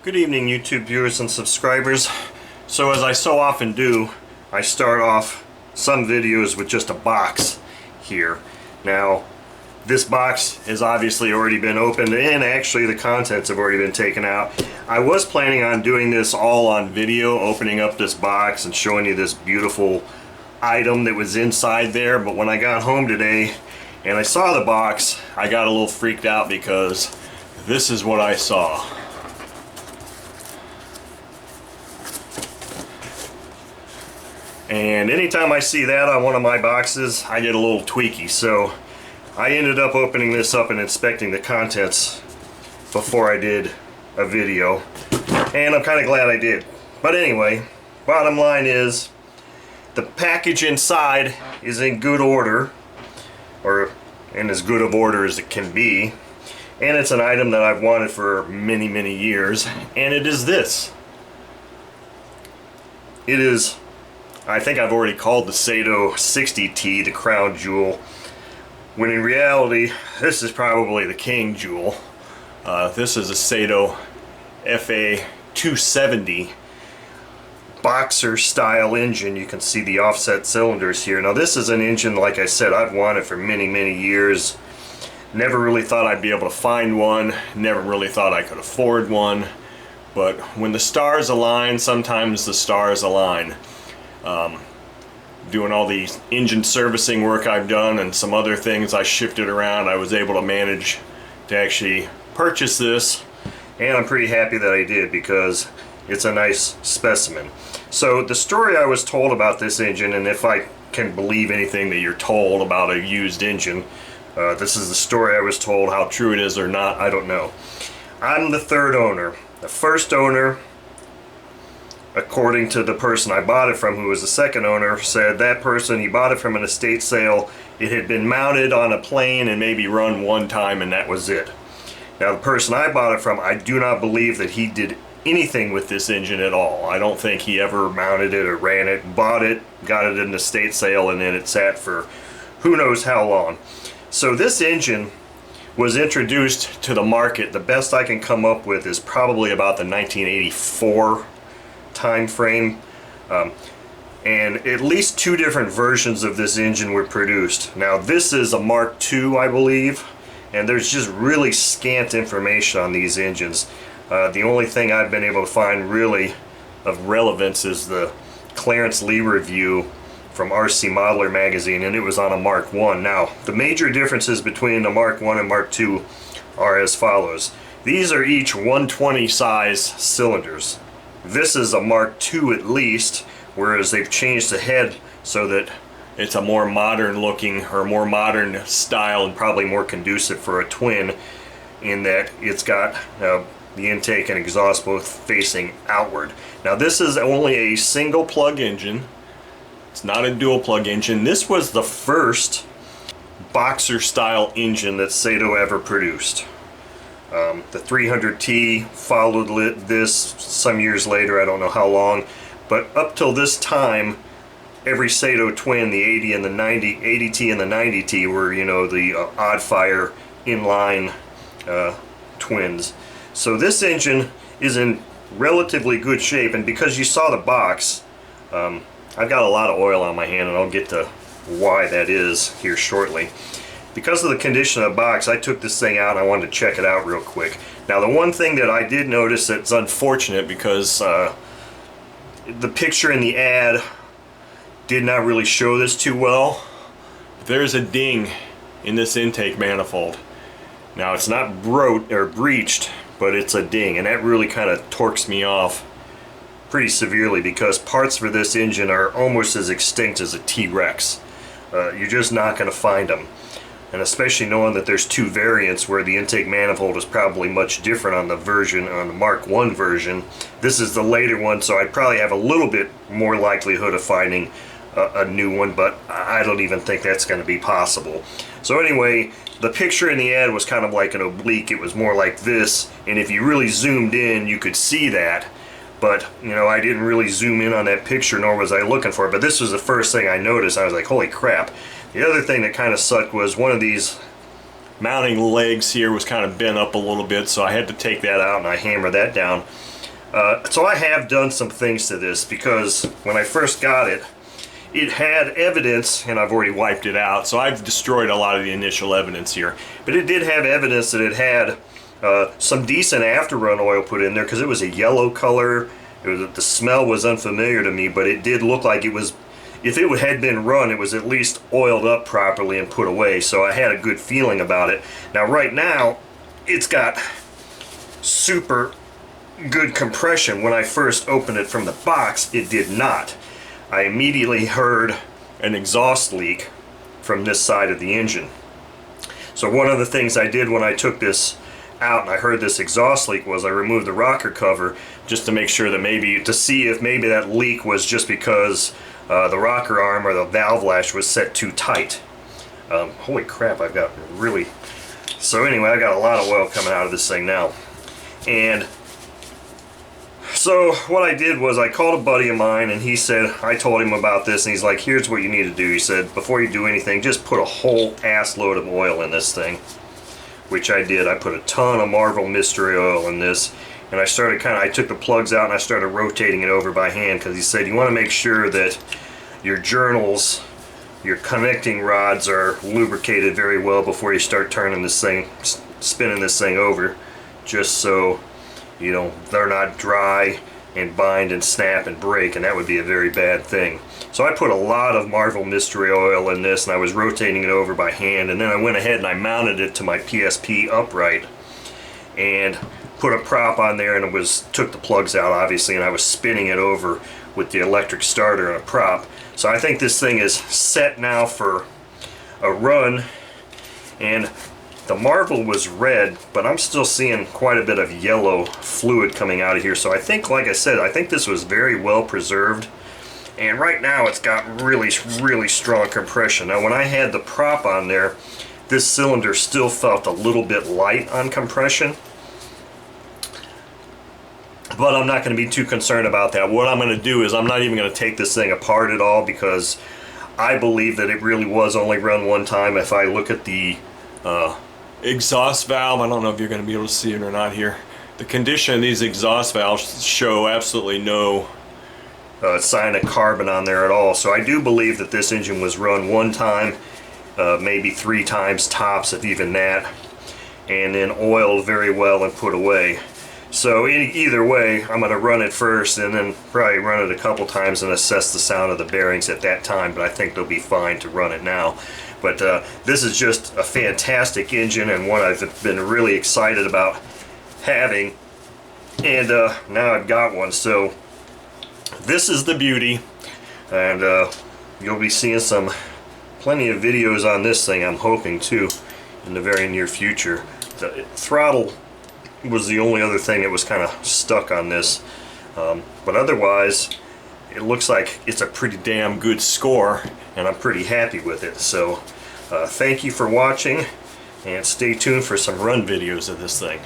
Good evening, YouTube viewers and subscribers. So as I so often do, I start off some videos with just a box here. Now, this box has obviously already been opened and actually the contents have already been taken out. I was planning on doing this all on video, opening up this box and showing you this beautiful item that was inside there, but when I got home today and I saw the box, I got a little freaked out because this is what I saw. And anytime I see that on one of my boxes, I get a little tweaky. So I ended up opening this up and inspecting the contents before I did a video. And I'm kind of glad I did. But anyway, bottom line is the package inside is in good order, or in as good of order as it can be. And it's an item that I've wanted for many, many years. And it is this. It is, I think I've already called the Saito FA-270T the crown jewel, when in reality this is probably the king jewel. This is a Saito FA-270 boxer style engine. You can see the offset cylinders here. Now this is an engine, like I said, I've wanted for many, many years. Never really thought I'd be able to find one, never really thought I could afford one, but when the stars align, sometimes the stars align. Doing all the engine servicing work I've done and some other things I shifted around, I was able to manage to actually purchase this, and I'm pretty happy that I did because it's a nice specimen. So the story I was told about this engine, and if I can believe anything that you're told about a used engine, this is the story I was told. How true it is or not, I don't know. I'm the third owner. The first owner, according to the person I bought it from, who was the second owner, said that person, he bought it from an estate sale. It had been mounted on a plane and maybe run one time, and that was it. Now the person I bought it from, I do not believe that he did anything with this engine at all. I don't think he ever mounted it or ran it, bought it, got it in an estate sale, and then it sat for who knows how long. So this engine was introduced to the market, the best I can come up with is probably about the 1984 time frame, and at least two different versions of this engine were produced. Now this is a Mark II, I believe, and there's just really scant information on these engines. The only thing I've been able to find really of relevance is the Clarence Lee review from RC Modeler magazine, and it was on a Mark I. Now the major differences between the Mark I and Mark II are as follows. These are each 120 size cylinders. This is a Mark II at least, whereas they've changed the head so that it's a more modern looking, or more modern style, and probably more conducive for a twin, in that it's got the intake and exhaust both facing outward. Now this is only a single plug engine. It's not a dual plug engine. This was the first boxer style engine that Saito ever produced. The 300T followed this some years later, I don't know how long, but up till this time, every Saito twin, the 80 and the 90, 80T and the 90T were, you know, the odd fire inline twins. So this engine is in relatively good shape, and because you saw the box, I've got a lot of oil on my hand, and I'll get to why that is here shortly. Because of the condition of the box, I took this thing out and I wanted to check it out real quick. Now the one thing that I did notice that's unfortunate, because the picture in the ad did not really show this too well, there's a ding in this intake manifold. Now it's not breached, but it's a ding, and that really kind of torques me off pretty severely, because parts for this engine are almost as extinct as a T-Rex. You're just not going to find them. And especially knowing that there's two variants where the intake manifold is probably much different on the version, on the Mark I version. This is the later one, so I'd probably have a little bit more likelihood of finding a new one, but I don't even think that's going to be possible. So anyway, the picture in the ad was kind of like an oblique. It was more like this, and if you really zoomed in, you could see that. But, you know, I didn't really zoom in on that picture, nor was I looking for it. But this was the first thing I noticed. I was like, holy crap. The other thing that kind of sucked was one of these mounting legs here was kind of bent up a little bit, so I had to take that out and I hammered that down. So I have done some things to this, because when I first got it, it had evidence, and I've already wiped it out, so I've destroyed a lot of the initial evidence here. But it did have evidence that it had some decent after-run oil put in there, because it was a yellow color. The smell was unfamiliar to me, but it did look like it was, if it had been run, it was at least oiled up properly and put away, so I had a good feeling about it. Now right now, it's got super good compression. When I first opened it from the box, it did not. I immediately heard an exhaust leak from this side of the engine. So one of the things I did when I took this out and I heard this exhaust leak was I removed the rocker cover just to make sure that to see if maybe that leak was just because the rocker arm or the valve lash was set too tight. Holy crap, I've got really... So anyway, I got a lot of oil coming out of this thing now. And so what I did was I called a buddy of mine, and he said, I told him about this, and he's like, here's what you need to do. He said, before you do anything, just put a whole ass load of oil in this thing, which I did. I put a ton of Marvel Mystery Oil in this, and I started I took the plugs out and I started rotating it over by hand, because he said you want to make sure that your journals, your connecting rods are lubricated very well before you start turning this thing, spinning this thing over, just so they're not dry and bind and snap and break, and that would be a very bad thing. So I put a lot of Marvel Mystery Oil in this, and I was rotating it over by hand, and then I went ahead and I mounted it to my PSP upright and put a prop on there, and took the plugs out obviously, and I was spinning it over with the electric starter and a prop. So I think this thing is set now for a run, and the Marvel was red, but I'm still seeing quite a bit of yellow fluid coming out of here. So I think, like I said, I think this was very well preserved. And right now it's got really, really strong compression. Now when I had the prop on there, this cylinder still felt a little bit light on compression. But I'm not going to be too concerned about that. What I'm going to do is I'm not even going to take this thing apart at all, because I believe that it really was only run one time. If I look at the exhaust valve, I don't know if you're going to be able to see it or not here. The condition of these exhaust valves show absolutely no sign of carbon on there at all. So I do believe that this engine was run one time, maybe 3 times tops, if even that, and then oiled very well and put away. So either way, I'm going to run it first and then probably run it a couple times and assess the sound of the bearings at that time, but I think they'll be fine to run it now. But this is just a fantastic engine, and one I've been really excited about having, and now I've got one. So this is the beauty, and you'll be seeing plenty of videos on this thing, I'm hoping, too, in the very near future. The throttle was the only other thing that was kind of stuck on this, but otherwise it looks like it's a pretty damn good score, and I'm pretty happy with it. So thank you for watching, and stay tuned for some run videos of this thing.